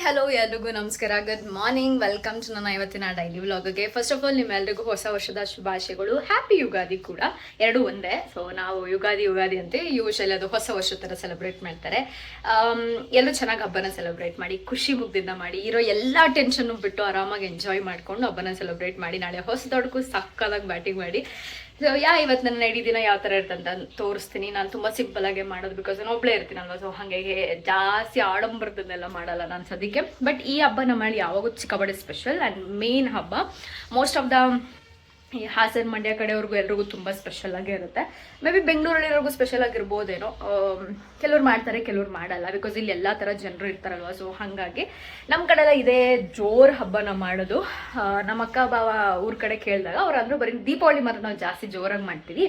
Hello ಎಲ್ರಿಗೂ ನಮಸ್ಕಾರ, good morning, welcome to ನನ್ನ ಇವತ್ತಿನ ಡೈಲಿ ವ್ಲಾಗ್ಗೆ. ಫಸ್ಟ್ ಆಫ್ ಆಲ್ ನಿಮ್ಮೆಲ್ರಿಗೂ ಹೊಸ ವರ್ಷದ ಶುಭಾಶಯಗಳು. ಹ್ಯಾಪಿ ಯುಗಾದಿ ಕೂಡ, ಎರಡೂ ಒಂದೇ. ಸೊ ನಾವು ಯುಗಾದಿ ಅಂತ ಯೂಶಲಿ ಅದು ಹೊಸ ವರ್ಷ ಥರ ಸೆಲೆಬ್ರೇಟ್ ಮಾಡ್ತಾರೆ. ಎಲ್ಲರೂ ಚೆನ್ನಾಗಿ ಹಬ್ಬನ ಸೆಲೆಬ್ರೇಟ್ ಮಾಡಿ, ಖುಷಿ ಮುಗ್ದಿಂದ ಮಾಡಿ, ಇರೋ ಎಲ್ಲ ಟೆನ್ಷನ್ನು ಬಿಟ್ಟು ಆರಾಮಾಗಿ ಎಂಜಾಯ್ ಮಾಡ್ಕೊಂಡು ಹಬ್ಬನ ಸೆಲೆಬ್ರೇಟ್ ಮಾಡಿ, ನಾಳೆ ಹೊಸದೊಡಕ್ಕೂ ಸಕ್ಕದಾಗಿ ಬ್ಯಾಟಿಂಗ್ ಮಾಡಿ. ಸೊ ಇವತ್ತು ನನ್ನ ಇಡೀ ದಿನ ಯಾವ ಥರ ಇರ್ತಂತ ತೋರಿಸ್ತೀನಿ. ನಾನು ತುಂಬ ಸಿಂಪಲಾಗೆ ಮಾಡೋದು, ಬಿಕಾಸ್ ನಾನು ಒಬ್ಬಳೇ ಇರ್ತೀನಲ್ವ. ಸೊ ಹಾಗಾಗಿ ಜಾಸ್ತಿ ಆಡಂಬರದನ್ನೆಲ್ಲ ಮಾಡಲ್ಲ ನಾನು ಸದ್ಯಕ್ಕೆ. ಬಟ್ ಈ ಹಬ್ಬ ನಮ್ಮಲ್ಲಿ ಯಾವಾಗೂ ಚಿಕ್ಕಬಡೆ ಸ್ಪೆಷಲ್ ಆ್ಯಂಡ್ ಮೇನ್ ಹಬ್ಬ. ಮೋಸ್ಟ್ ಆಫ್ ದ ಈ ಹಾಸನ ಮಂಡ್ಯ ಕಡೆಯವ್ರಿಗೂ ಎಲ್ರಿಗೂ ತುಂಬ ಸ್ಪೆಷಲ್ ಆಗೇ ಇರುತ್ತೆ. ಮೇ ಬಿ ಬೆಂಗಳೂರಲ್ಲಿರೋರ್ಗೂ ಸ್ಪೆಷಲ್ ಆಗಿರ್ಬೋದೇನೋ. ಕೆಲವ್ರು ಮಾಡ್ತಾರೆ, ಕೆಲವ್ರು ಮಾಡಲ್ಲ, ಬಿಕಾಸ್ ಇಲ್ಲಿ ಎಲ್ಲ ಥರ ಜನರು ಇರ್ತಾರಲ್ವ. ಸೊ ಹಾಗಾಗಿ ನಮ್ಮ ಕಡೆ ಎಲ್ಲ ಇದೇ ಜೋರು ಹಬ್ಬನ ಮಾಡೋದು. ನಮ್ಮ ಅಕ್ಕ ಬಾವ ಊರ ಕಡೆ ಕೇಳಿದಾಗ ಅವ್ರು ಅಂದರು ಬರೀ ದೀಪಾವಳಿ ಮಾತ್ರ ನಾವು ಜಾಸ್ತಿ ಜೋರಾಗಿ ಮಾಡ್ತೀವಿ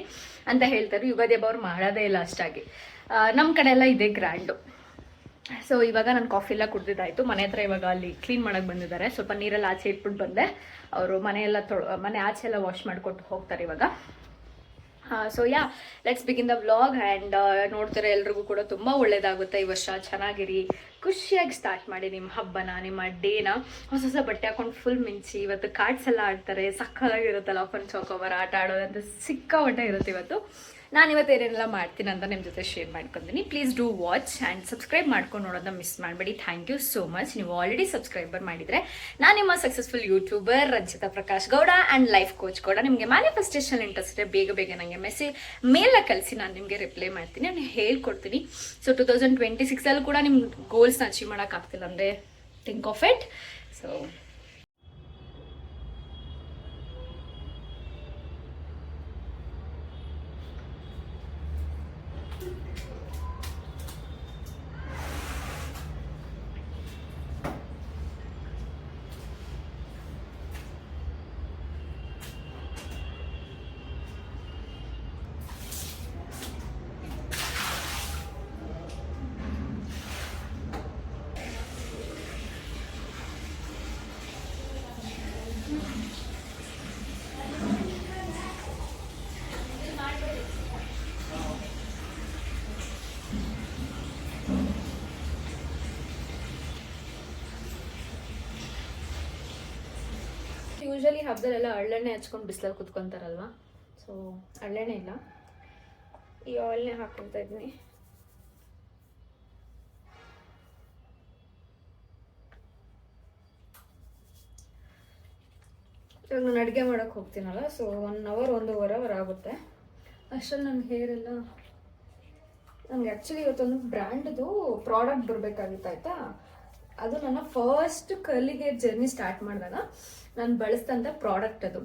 ಅಂತ ಹೇಳ್ತಾರೆ. ಯುಗಾದಿ ಹಬ್ಬ ಅವ್ರು ಮಾಡೋದೇ ಇಲ್ಲ ಅಷ್ಟಾಗಿ. ನಮ್ಮ ಕಡೆ ಎಲ್ಲ ಇದೇ ಗ್ರ್ಯಾಂಡು. ಸೊ ಇವಾಗ ನಾನು ಕಾಫಿ ಎಲ್ಲ ಕುಡ್ದಿದ್ದಾಯಿತು. ಮನೆ ಹತ್ರ ಇವಾಗ ಅಲ್ಲಿ ಕ್ಲೀನ್ ಮಾಡೋಕ್ಕೆ ಬಂದಿದ್ದಾರೆ. ಸ್ವಲ್ಪ ನೀರೆಲ್ಲ ಆಚೆ ಇಟ್ಬಿಟ್ಟು ಬಂದೆ. ಅವರು ಮನೆ ಆಚೆ ಎಲ್ಲ ವಾಶ್ ಮಾಡಿಕೊಟ್ಟು ಹೋಗ್ತಾರೆ ಇವಾಗ. So let's begin the vlog. And ನೋಡ್ತಾರೆ ಎಲ್ರಿಗೂ ಕೂಡ ತುಂಬ ಒಳ್ಳೇದಾಗುತ್ತೆ ಈ ವರ್ಷ. ಚೆನ್ನಾಗಿರಿ, ಖುಷಿಯಾಗಿ ಸ್ಟಾರ್ಟ್ ಮಾಡಿ ನಿಮ್ಮ ಹಬ್ಬನ, ನಿಮ್ಮ ಡೇನ. ಹೊಸ ಬಟ್ಟೆ ಹಾಕೊಂಡು ಫುಲ್ ಮಿಂಚಿ. ಇವತ್ತು ಕಾರ್ಡ್ಸ್ ಎಲ್ಲ ಆಡ್ತಾರೆ, ಸಕ್ಕದಾಗಿರುತ್ತಲ್ಲ. ಫನ್ ಚೌಕೋವರ್ ಆಟ ಆಡೋದಂತ ಸಿಕ್ಕಾಪಟ್ಟೆ ಇರುತ್ತೆ ಇವತ್ತು. ನಾನು ಇವತ್ತು ಏನೇನೆಲ್ಲ ಮಾಡ್ತೀನಿ ಅಂತ ನಿಮ್ಮ ಜೊತೆ ಶೇರ್ ಮಾಡ್ಕೊತೀನಿ. Please do watch and subscribe ಮಾಡ್ಕೊಂಡು ನೋಡೋದನ್ನ ಮಿಸ್ ಮಾಡಬೇಡಿ. Thank you so much. ನೀವು ಆಲ್ರೆಡಿ ಸಬ್ಸ್ಕ್ರೈಬರ್ ಮಾಡಿದರೆ ನಾನು ನಿಮ್ಮ successful YouTuber Ranjitha Prakash Gowda and life coach Gowda. ನಿಮಗೆ ಮ್ಯಾನಿಫೆಸ್ಟೇಷನ್ ಇಂಟ್ರೆಸ್ಟ್ ಇದ್ದರೆ ಬೇಗ ನನಗೆ ಮೇಲ ಕಳಿಸಿ, ನಾನು ನಿಮಗೆ ರಿಪ್ಲೈ ಮಾಡ್ತೀನಿ, ನಾನು ಹೇಳ್ಕೊಡ್ತೀನಿ. ಸೊ 2026 ಕೂಡ ನಿಮ್ಮ ಗೋಲ್ಸ್ನ ಅಚೀವ್ ಮಾಡೋಕ್ಕಾಗ್ತಿಲ್ಲ ಅಂದರೆ think of it. So usually ಹಬ್ಬದಲ್ಲೆಲ್ಲ ಹಳ್ಳೆಣ್ಣೆ ಹಚ್ಕೊಂಡು ಬಿಸಿಲಲ್ಲಿ ಕುತ್ಕೊತಾರಲ್ವ. ಸೊ ಹಳ್ಳೆಣ್ಣೆ ಇಲ್ಲ, ಈ ಆಯಿಲ್ನೇ ಹಾಕ್ಕೊಳ್ತಾ ಇದ್ದೀನಿ. ಇವಾಗ ನಾನು ಅಡುಗೆ ಮಾಡೋಕ್ಕೆ ಹೋಗ್ತೀನಲ್ಲ, ಸೊ 1 ಅವರ್ 1.5 ಅವರ್ ಆಗುತ್ತೆ. ಅಷ್ಟರಲ್ಲಿ ನನ್ನ ಹೇರ್ ಎಲ್ಲ ನನಗೆ ಆ್ಯಕ್ಚುಲಿ ಇವತ್ತೊಂದು ಬ್ರ್ಯಾಂಡ್ದು ಪ್ರಾಡಕ್ಟ್ ಬರಬೇಕಾಗಿತ್ತು, ಆಯಿತಾ. ಅದು ನನ್ನ ಫಸ್ಟ್ ಕರ್ಲಿಗೆ ಜರ್ನಿ ಸ್ಟಾರ್ಟ್ ಮಾಡಿದಾಗ ನಾನು ಬಳಸಿದಂಥ ಪ್ರಾಡಕ್ಟ್. ಅದು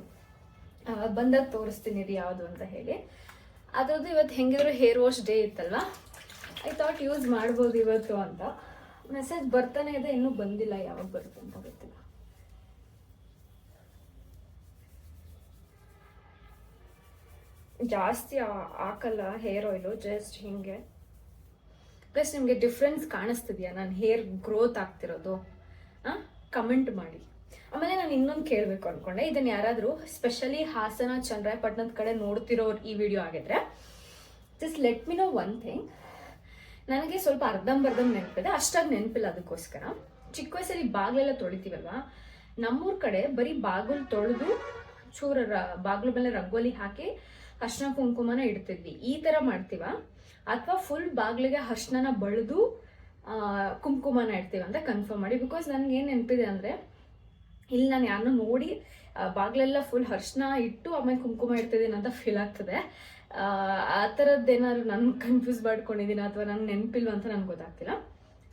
ಬಂದಾಗ ತೋರಿಸ್ತೀನಿ ಇದು ಯಾವುದು ಅಂತ ಹೇಳಿ. ಅದ್ರದ್ದು ಇವತ್ತು ಹೆಂಗಿದ್ರು ಹೇರ್ ವಾಶ್ ಡೇ ಇತ್ತಲ್ವ, ಐ ಥಾಟ್ ಯೂಸ್ ಮಾಡ್ಬೋದು ಇವತ್ತು ಅಂತ. ಮೆಸೇಜ್ ಬರ್ತಾನೆ ಇದೆ, ಇನ್ನೂ ಬಂದಿಲ್ಲ, ಯಾವಾಗ ಬರುತ್ತೆ ಅಂತ ಗೊತ್ತಿಲ್ಲ. ಜಾಸ್ತಿ ಹಾಕಲ್ಲ ಹೇರ್ ಆಯಿಲು, ಜಸ್ಟ್ ಹಿಂಗೆ. ಪ್ಲಸ್ ನಿಮಗೆ ಡಿಫ್ರೆನ್ಸ್ ಕಾಣಿಸ್ತಿದೆಯಾ ನಾನು ಹೇರ್ ಗ್ರೋತ್ ಆಗ್ತಿರೋದು? ಕಮೆಂಟ್ ಮಾಡಿ. ಆಮೇಲೆ ನಾನು ಇನ್ನೊಂದು ಕೇಳಬೇಕು ಅಂದ್ಕೊಂಡೆ, ಇದನ್ನು ಯಾರಾದರೂ ಸ್ಪೆಷಲಿ ಹಾಸನ ಚನ್ನರಾಯಪಟ್ಟಣದ ಕಡೆ ನೋಡ್ತಿರೋರು ಈ ವಿಡಿಯೋ ಆಗಿದ್ರೆ just let me no one thing. ನನಗೆ ಸ್ವಲ್ಪ ಅರ್ಧಂಬರ್ಧಂ ನೆನಪಿದೆ, ಅಷ್ಟಾಗಿ ನೆನಪಿಲ್ಲ. ಅದಕ್ಕೋಸ್ಕರ ಚಿಕ್ಕ ವಯಸ್ಸಲ್ಲಿ ಬಾಗಿಲೆಲ್ಲ ತೊಳಿತೀವಲ್ವ, ನಮ್ಮೂರ ಕಡೆ ಬರೀ ಬಾಗಿಲು ತೊಳೆದು ಚೂರ ಬಾಗಿಲು ಮೇಲೆ ರಂಗೋಲಿ ಹಾಕಿ ಅರ್ಶಿನ ಕುಂಕುಮನ ಇಡ್ತಿದ್ವಿ. ಈ ಥರ ಮಾಡ್ತೀವ ಅಥವಾ ಫುಲ್ ಬಾಗಿಲಿಗೆ ಅರ್ಶಿನ ಬಳಿದು ಕುಂಕುಮನ ಇಡ್ತೀವಿ ಅಂತ ಕನ್ಫರ್ಮ್ ಮಾಡಿ. ಬಿಕಾಸ್ ನನಗೆ ಏನು ನೆನಪಿದೆ ಅಂದರೆ, ಇಲ್ಲಿ ನಾನು ಯಾರನ್ನೂ ನೋಡಿ ಬಾಗಿಲೆಲ್ಲ ಫುಲ್ ಅರ್ಶಿನ ಇಟ್ಟು ಆಮೇಲೆ ಕುಂಕುಮ ಇಡ್ತಿದ್ದೀನಿ ಅಂತ ಫೀಲ್ ಆಗ್ತದೆ. ಆ ಥರದ್ದೇನಾದ್ರು ನಾನು ಕನ್ಫ್ಯೂಸ್ ಮಾಡ್ಕೊಂಡಿದ್ದೀನಿ ಅಥವಾ ನಂಗೆ ನೆನಪಿಲ್ವ ಅಂತ ನನಗೆ ಗೊತ್ತಾಗ್ತಿಲ್ಲ.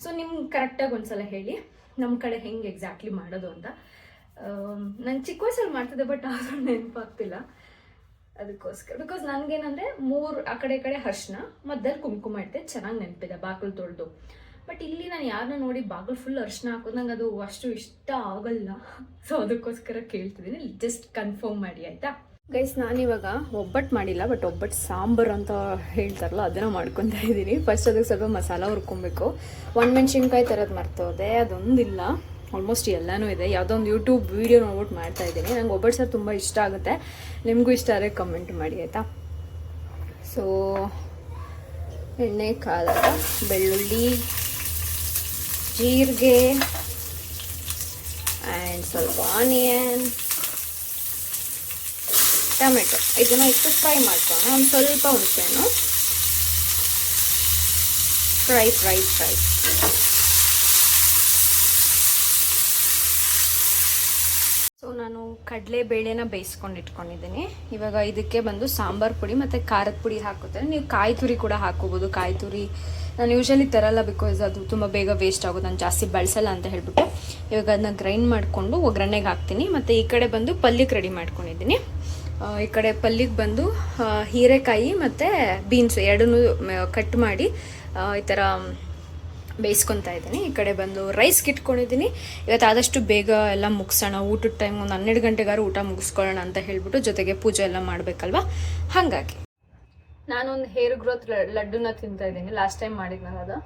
ಸೊ ನಿಮ್ಗೆ ಕರೆಕ್ಟಾಗಿ ಒಂದ್ಸಲ ಹೇಳಿ ನಮ್ಮ ಕಡೆ ಹೆಂಗೆ ಎಕ್ಸಾಕ್ಟ್ಲಿ ಮಾಡೋದು ಅಂತ. ನಾನು ಚಿಕ್ಕ ವಯಸ್ಸಲ್ಲಿ ಮಾಡ್ತಿದ್ದೆ, ಬಟ್ ಆದರೂ ನೆನಪಾಗ್ತಿಲ್ಲ. ಅದಕ್ಕೋಸ್ಕರ ಬಿಕಾಸ್ ನನಗೇನಂದರೆ 3 ಆ ಕಡೆ ಅರ್ಶಿನ ಮಧ್ಯದಲ್ಲಿ ಕುಂಕುಮ ಇಡ್ತೆ, ಚೆನ್ನಾಗಿ ನೆನಪಿದೆ ಬಾಗಿಲು ತೊಳೆದು. ಬಟ್ ಇಲ್ಲಿ ನಾನು ಯಾರನ್ನ ನೋಡಿ ಬಾಗಿಲು ಫುಲ್ ಅರ್ಶಿನ ಹಾಕೋದು ನಂಗೆ ಅದು ಅಷ್ಟು ಇಷ್ಟ ಆಗಲ್ಲ. ಸೊ ಅದಕ್ಕೋಸ್ಕರ ಕೇಳ್ತಿದ್ದೀನಿ, ಜಸ್ಟ್ ಕನ್ಫರ್ಮ್ ಮಾಡಿ ಆಯಿತಾ ಗೈಸ್. ನಾನಿವಾಗ ಒಬ್ಬಟ್ಟು ಮಾಡಿಲ್ಲ, ಬಟ್ ಒಬ್ಬಟ್ಟು ಸಾಂಬಾರು ಅಂತ ಹೇಳ್ತಾರಲ್ಲ ಅದನ್ನು ಮಾಡ್ಕೊತಾ ಇದ್ದೀನಿ. ಫಸ್ಟ್ ಅದಕ್ಕೆ ಸ್ವಲ್ಪ ಮಸಾಲ ಹುರ್ಕೊಬೇಕು. ಒಣಮೆಣ್ಸಿನ್ಕಾಯಿ ಥರದ್ದು ಮರ್ತೋದೆ, ಅದೊಂದಿಲ್ಲ. ಆಲ್ಮೋಸ್ಟ್ ಎಲ್ಲನೂ ಇದೆ. ಯಾವುದೋ ಒಂದು ಯೂಟ್ಯೂಬ್ ವೀಡಿಯೋ ನೋಡ್ಬಿಟ್ಟು ಮಾಡ್ತಾ ಇದ್ದೀನಿ. ನಂಗೆ ಒಬ್ಬಟ್ಟು ಸರ್ ತುಂಬ ಇಷ್ಟ ಆಗುತ್ತೆ. ನಿಮಗೂ ಇಷ್ಟ ಆದರೆ ಕಮೆಂಟ್ ಮಾಡಿ ಆಯಿತಾ. ಸೊ ಎಣ್ಣೆ ಕಾದಾಗ ಬೆಳ್ಳುಳ್ಳಿ, ಜೀರಿಗೆ, ಆ್ಯಂಡ್ ಸ್ವಲ್ಪ ಆನಿಯನ್, ಟೊಮೆಟೊ ಇದನ್ನು ಇಷ್ಟು ಫ್ರೈ ಮಾಡ್ಕೊಳ್ಳೋಣ. ಒಂದು ಸ್ವಲ್ಪ ಹುಣಸೆಹಣ್ಣು, ಫ್ರೈ. ಸೊ ನಾನು ಕಡಲೆಬೇಳೆನ ಬೇಯಿಸ್ಕೊಂಡು ಇಟ್ಕೊಂಡಿದ್ದೀನಿ. ಇವಾಗ ಇದಕ್ಕೆ ಬಂದು ಸಾಂಬಾರು ಪುಡಿ ಮತ್ತು ಖಾರದ ಪುಡಿ ಹಾಕೋತಾರೆ. ನೀವು ಕಾಯಿ ತುರಿ ಕೂಡ ಹಾಕೋಬೋದು. ಕಾಯಿ ತುರಿ ನಾನು ಯೂಶಲಿ ತರಲ್ಲ, ಬಿಕಾಸ್ ಅದು ತುಂಬ ಬೇಗ ವೇಸ್ಟ್ ಆಗೋದು, ನಾನು ಜಾಸ್ತಿ ಬಳಸಲ್ಲ ಅಂತ ಹೇಳ್ಬಿಟ್ಟು. ಇವಾಗ ಅದನ್ನ ಗ್ರೈಂಡ್ ಮಾಡಿಕೊಂಡು ಒಗ್ಗರಣೆಗೆ ಹಾಕ್ತೀನಿ. ಮತ್ತು ಈ ಕಡೆ ಬಂದು ಪಲ್ಯಕ್ಕೆ ರೆಡಿ ಮಾಡ್ಕೊಂಡಿದ್ದೀನಿ. ಈ ಕಡೆ ಪಲ್ಯಕ್ಕೆ ಬಂದು ಹೀರೆಕಾಯಿ ಮತ್ತು ಬೀನ್ಸ್ ಎರಡನ್ನೂ ಕಟ್ ಮಾಡಿ ಈ ಥರ ಬೇಯಿಸ್ಕೊತಾ ಇದ್ದೀನಿ. ಈ ಕಡೆ ಬಂದು ರೈಸ್ಗೆ ಇಟ್ಕೊಂಡಿದ್ದೀನಿ. ಇವತ್ತು ಆದಷ್ಟು ಬೇಗ ಎಲ್ಲ ಮುಗಿಸೋಣ, ಊಟದ ಟೈಮ್ ಒಂದು 12 ಗಂಟೆಗಾರು ಊಟ ಮುಗಿಸ್ಕೊಳ್ಳೋಣ ಅಂತ ಹೇಳ್ಬಿಟ್ಟು, ಜೊತೆಗೆ ಪೂಜೆ ಎಲ್ಲ ಮಾಡಬೇಕಲ್ವ, ಹಾಗಾಗಿ. ನಾನೊಂದು ಹೇರ್ ಗ್ರೋತ್ ಲಡ್ಡುನ ತಿಂತಾ ಇದ್ದೀನಿ. ಲಾಸ್ಟ್ ಟೈಮ್ ಮಾಡಿದ್ನಲ್ಲ ಅದು.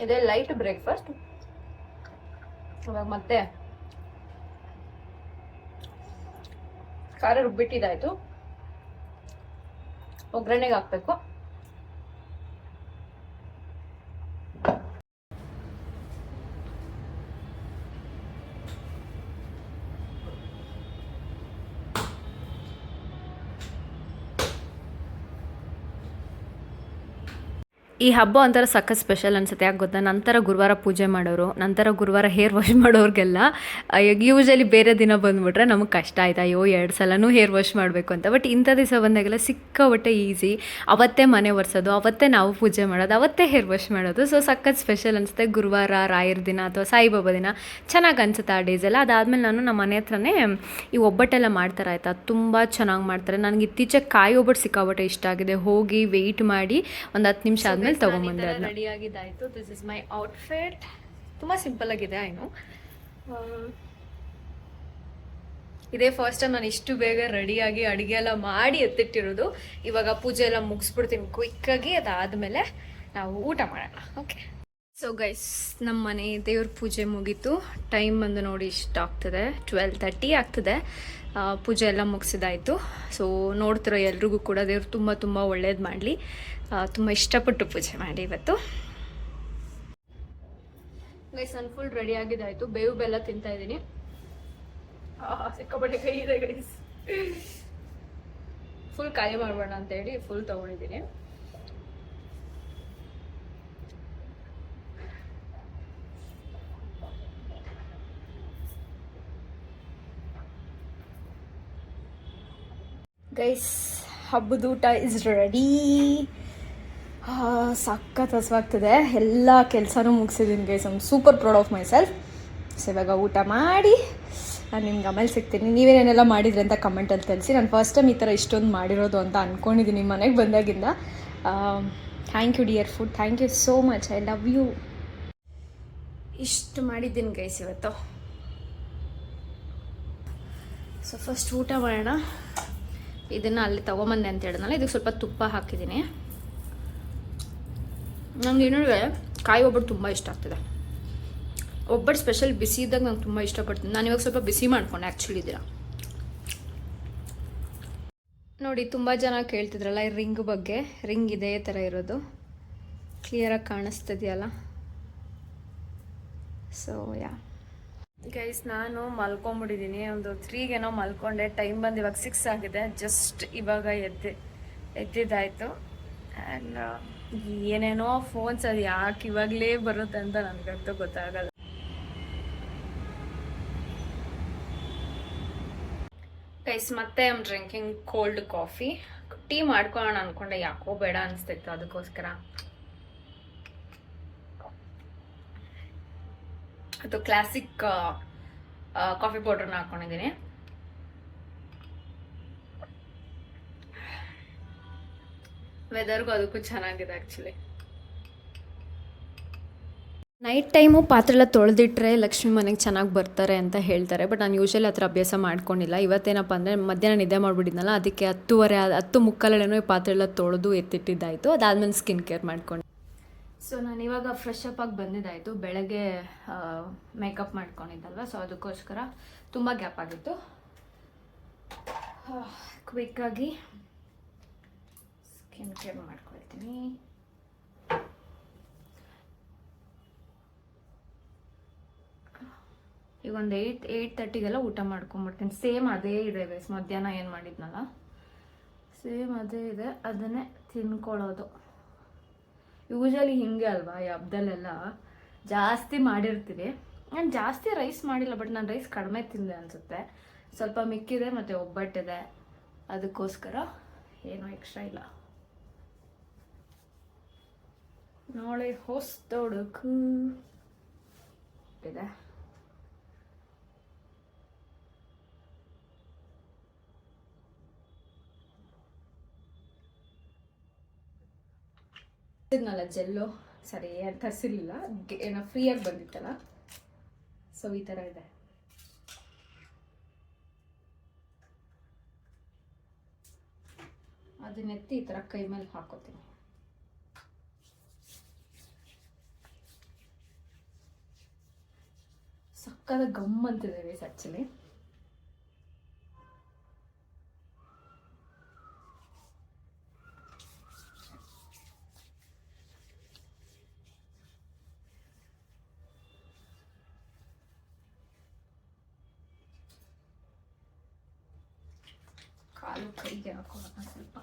ಇದೇ ಲೈಟ್ ಬ್ರೇಕ್ಫಾಸ್ಟ್. ಇವಾಗ ಮತ್ತೆ ಖಾರ ರುಬ್ಬಿಟ್ಟಿದ್ದಾಯ್ತು, ಒಗ್ಗರಣೆಗೆ ಹಾಕ್ಬೇಕು. ಈ ಹಬ್ಬ ಒಂಥರ ಸಖತ್ ಸ್ಪೆಷಲ್ ಅನ್ಸುತ್ತೆ. ಯಾಕೆ ಗೊತ್ತಾ, ನಂತರ ಗುರುವಾರ ಪೂಜೆ ಮಾಡೋರು, ನಂತರ ಗುರುವಾರ ಹೇರ್ ವಾಶ್ ಮಾಡೋರಿಗೆಲ್ಲ ಯೂಶಲಿ ಬೇರೆ ದಿನ ಬಂದುಬಿಟ್ರೆ ನಮಗೆ ಕಷ್ಟ ಆಯ್ತು, ಅಯ್ಯೋ 2 ಸಲನೂ ಹೇರ್ ವಾಶ್ ಮಾಡಬೇಕು ಅಂತ. ಬಟ್ ಇಂಥ ದಿವಸ ಬಂದಾಗೆಲ್ಲ ಸಿಕ್ಕಾಬಟ್ಟೆ ಈಸಿ. ಅವತ್ತೇ ಮನೆ ಒರೆಸೋದು, ಅವತ್ತೇ ನಾವು ಪೂಜೆ ಮಾಡೋದು, ಅವತ್ತೇ ಹೇರ್ ವಾಶ್ ಮಾಡೋದು. ಸೊ ಸಖತ್ ಸ್ಪೆಷಲ್ ಅನಿಸುತ್ತೆ. ಗುರುವಾರ, ರಾಯರ ದಿನ ಅಥವಾ ಸಾಯಿಬಾಬಾ ದಿನ ಚೆನ್ನಾಗಿ ಅನಿಸುತ್ತೆ ಆ ಡೇಸೆಲ್ಲ. ಅದಾದಮೇಲೆ ನಾನು ನಮ್ಮ ಮನೆ ಹತ್ರನೇ ಈ ಒಬ್ಬಟ್ಟೆಲ್ಲ ಮಾಡ್ತಾರೆ ಆಯಿತಾ, ತುಂಬ ಚೆನ್ನಾಗಿ ಮಾಡ್ತಾರೆ. ನನಗೆ ಇತ್ತೀಚೆಗೆ ಕಾಯಿ ಒಬ್ಬಟ್ಟು ಸಿಕ್ಕಾಬಟ್ಟೆ ಇಷ್ಟ ಆಗಿದೆ. ಹೋಗಿ ವೆಯ್ಟ್ ಮಾಡಿ ಒಂದು 10 ನಿಮಿಷ ಆದಮೇಲೆ ತಗೊಂಬಂದೆ. ರೆಡಿ ಆಗಿದ್ದಾಯ್ತು. This is my outfit. ತುಂಬ ಸಿಂಪಲ್ ಆಗಿದೆ. ಐನು ಇದೇ ಫಸ್ಟ್ ಟೈಮ್ ನಾನು ಇಷ್ಟು ಬೇಗ ರೆಡಿಯಾಗಿ ಅಡುಗೆ ಎಲ್ಲ ಮಾಡಿ ಎತ್ತಿಟ್ಟಿರೋದು. ಇವಾಗ ಪೂಜೆ ಎಲ್ಲ ಮುಗಿಸ್ಬಿಡ್ತೀನಿ ಕ್ವಿಕ್ಕಾಗಿ. ಅದಾದಮೇಲೆ ನಾವು ಊಟ ಮಾಡೋಣ. ಓಕೆ. ಸೊ ಗೈಸ್, ನಮ್ಮ ಮನೆ ದೇವ್ರ ಪೂಜೆ ಮುಗೀತು. ಟೈಮ್ ಬಂದು ನೋಡಿ ಇಷ್ಟ ಆಗ್ತದೆ, 12:30 ಆಗ್ತದೆ. ಪೂಜೆ ಎಲ್ಲ ಮುಗಿಸಿದಾಯಿತು. ಸೊ ನೋಡ್ತಿರೋ ಎಲ್ರಿಗೂ ಕೂಡ ದೇವ್ರು ತುಂಬ ತುಂಬ ಒಳ್ಳೇದು ಮಾಡಲಿ. ತುಂಬ ಇಷ್ಟಪಟ್ಟು ಪೂಜೆ ಮಾಡಿ ಇವತ್ತು. ಗೈಸ್, ನಾನು ಫುಲ್ ರೆಡಿ ಆಗಿದ್ದಾಯಿತು. ಬೇವು ಬೆಲ್ಲ ತಿಂತಾ ಇದ್ದೀನಿ. ಸಿಕ್ಕಾಪಟ್ಟೆ ಕೈ ಇದೆ ಗೈಸ್. ಫುಲ್ ಖಾಲಿ ಮಾಡಬೇಡ ಅಂತ ಹೇಳಿ ಫುಲ್ ತೊಗೊಂಡಿದ್ದೀನಿ. ಗೈಸ್, ಹಬ್ಬದ ಊಟ ಇಸ್ ರೆಡಿ. ಸಖತ್ ಹಸುವಾಗ್ತದೆ. ಎಲ್ಲ ಕೆಲಸನೂ ಮುಗಿಸಿದ್ದೀನಿ guys. I'm super proud of myself. So ಇವಾಗ ಊಟ ಮಾಡಿ ನಾನು ನಿಮ್ಗೆ ಆಮೇಲೆ ಸಿಗ್ತೀನಿ. ನೀವೇನೇನೆಲ್ಲ ಮಾಡಿದ್ರಿ ಅಂತ ಕಮೆಂಟಲ್ಲಿ ತಿಳಿಸಿ. ನಾನು ಫಸ್ಟ್ ಟೈಮ್ ಈ ಥರ ಇಷ್ಟೊಂದು ಮಾಡಿರೋದು ಅಂತ ಅಂದ್ಕೊಂಡಿದ್ದೀನಿ ಮನೆಗೆ ಬಂದಾಗಿಂದ. Thank you dear food, thank you so much, I love you. ಇಷ್ಟು ಮಾಡಿದ್ದೀನಿ ಗೈಸ್ ಇವತ್ತು. ಸೊ ಫಸ್ಟ್ ಊಟ ಮಾಡೋಣ. ಇದನ್ನು ಅಲ್ಲಿ ತೊಗೊಂಬಂದೆ ಅಂತ ಹೇಳಿದ್ನಲ್ಲ, ಇದಕ್ಕೆ ಸ್ವಲ್ಪ ತುಪ್ಪ ಹಾಕಿದ್ದೀನಿ. ನನಗೆ ಇನ್ನೊಂದು ಕಾಯಿ ಒಬ್ಬಟ್ಟು ತುಂಬ ಇಷ್ಟ ಆಗ್ತದೆ. ಒಬ್ಬಟ್ಟು ಸ್ಪೆಷಲ್ ಬಿಸಿ ಇದ್ದಾಗ ನಂಗೆ ತುಂಬ ಇಷ್ಟಪಡ್ತೀನಿ. ನಾನು ಇವಾಗ ಸ್ವಲ್ಪ ಬಿಸಿ ಮಾಡ್ಕೊಂಡೆ ಆ್ಯಕ್ಚುಲಿ ಇದೀರ ನೋಡಿ. ತುಂಬ ಜನ ಕೇಳ್ತಿದ್ರಲ್ಲ ಈ ರಿಂಗ್ ಬಗ್ಗೆ. ರಿಂಗ್ ಇದೇ ಥರ ಇರೋದು, ಕ್ಲಿಯರಾಗಿ ಕಾಣಿಸ್ತಿದೆಯಲ್ಲ. ಸೊ ಯಾ ಗೈಸ್, ನಾನು ಮಲ್ಕೊಂಬಿಟ್ಟಿದ್ದೀನಿ. ಒಂದು 3ಗೇನೋ ಮಲ್ಕೊಂಡೆ. ಟೈಮ್ ಬಂದು ಇವಾಗ 6 ಆಗಿದೆ. ಜಸ್ಟ್ ಇವಾಗ ಎದ್ದಿದ್ದಾಯಿತು. ಆ್ಯಂಡ್ ಏನೇನೋ ಫೋನ್ಸ್ ಅದು ಯಾಕೆ ಇವಾಗಲೇ ಬರುತ್ತೆ ಅಂತ ನನಗಂತೂ ಗೊತ್ತಾಗಲ್ಲ. ಗೈಸ್, ಮತ್ತೆ I am drinking cold coffee. Tea ಮಾಡ್ಕೊಳ್ಳೋಣ ಅಂದ್ಕೊಂಡೆ, ಯಾಕೋ ಬೇಡ ಅನಿಸ್ತಿತ್ತು. ಅದಕ್ಕೋಸ್ಕರ ಅದು ಕ್ಲಾಸಿಕ್ ಕಾಫಿ ಪೌಡರ್ನ ಹಾಕ್ಕೊಂಡಿದ್ದೀನಿ. ವೆದರ್ಗೂ ಅದಕ್ಕೂ ಚೆನ್ನಾಗಿದೆ ಆ್ಯಕ್ಚುಲಿ. ನೈಟ್ ಟೈಮು ಪಾತ್ರೆ ಎಲ್ಲ ತೊಳೆದಿಟ್ರೆ ಲಕ್ಷ್ಮಿ ಮನೆಗೆ ಚೆನ್ನಾಗಿ ಬರ್ತಾರೆ ಅಂತ ಹೇಳ್ತಾರೆ. ಬಟ್ ನಾನು ಯೂಶಲಿ ಆ ಥರ ಅಭ್ಯಾಸ ಮಾಡ್ಕೊಂಡಿಲ್ಲ. ಇವತ್ತೇನಪ್ಪ ಅಂದರೆ ಮಧ್ಯಾಹ್ನ ನಿದ್ದೆ ಮಾಡಿಬಿಟ್ಟಿದ್ನಲ್ಲ, ಅದಕ್ಕೆ 10:30 ಈ ಪಾತ್ರೆ ಎಲ್ಲ ತೊಳೆದು ಎತ್ತಿಟ್ಟಿದ್ದಾಯಿತು. ಅದಾದ್ಮೇಲೆ ಸ್ಕಿನ್ ಕೇರ್ ಮಾಡ್ಕೊಂಡು. ಸೊ ನಾನು ಇವಾಗ ಫ್ರೆಶ್ ಅಪ್ ಆಗಿ ಬಂದಿದ್ದಾಯಿತು. ಬೆಳಗ್ಗೆ ಮೇಕಪ್ ಮಾಡ್ಕೊಂಡಿದ್ದಲ್ವ, ಸೊ ಅದಕ್ಕೋಸ್ಕರ ತುಂಬ ಗ್ಯಾಪ್ ಆಗಿತ್ತು. ಕ್ವಿಕ್ಕಾಗಿ ಸ್ಕಿನ್ ಸಬ್ಸ್ಕ್ರೈಬ್ ಮಾಡ್ಕೊಳ್ತೀನಿ. ಈಗ ಒಂದು 8:30ಗೆಲ್ಲ ಊಟ ಮಾಡ್ಕೊಂಬಿಡ್ತೀನಿ. ಸೇಮ್ ಅದೇ ಇದೆ ಗೈಸ್, ಮಧ್ಯಾಹ್ನ ಏನು ಮಾಡಿದ್ನಲ್ಲ ಸೇಮ್ ಅದೇ ಇದೆ, ಅದನ್ನೇ ತಿನ್ಕೊಳ್ಳೋದು. ಯೂಶಲಿ ಹಿಂಗೆ ಅಲ್ವಾ, ಈ ಹಬ್ಬದಲ್ಲೆಲ್ಲ ಜಾಸ್ತಿ ಮಾಡಿರ್ತೀವಿ. ನಾನು ಜಾಸ್ತಿ ರೈಸ್ ಮಾಡಿಲ್ಲ, ಬಟ್ ನಾನು ರೈಸ್ ಕಡಿಮೆ ತಿಂದೆ ಅನಿಸುತ್ತೆ. ಸ್ವಲ್ಪ ಮಿಕ್ಕಿದೆ ಮತ್ತು ಒಬ್ಬಟ್ಟಿದೆ, ಅದಕ್ಕೋಸ್ಕರ ಏನೂ ಎಕ್ಸ್ಟ್ರಾ ಇಲ್ಲ. ನಾಳೆ ಹೊಸದೊಡಕು ಇದೆ. ನಲ್ಲ ಜೆಲ್ಲು ಸರಿ ಅಂತ ಹಸಿರ್ಲಿಲ್ಲ, ಏನೋ ಫ್ರೀಯಾಗಿ ಬಂದಿತ್ತಲ್ಲ, ಸೊ ಈ ಥರ ಇದೆ. ಅದನ್ನೆತ್ತಿ ಈ ಥರ ಕೈ ಮೇಲೆ ಹಾಕೋತೀನಿ. ಸಕ್ಕದ ಗಮ್ ಅಂತಿದೆ ಗೈಸ್ ಆ್ಯಕ್ಚುಲಿ. ಕಾಲು ಕೈಗೆ ಹಾಕೋಣ ಸ್ವಲ್ಪ.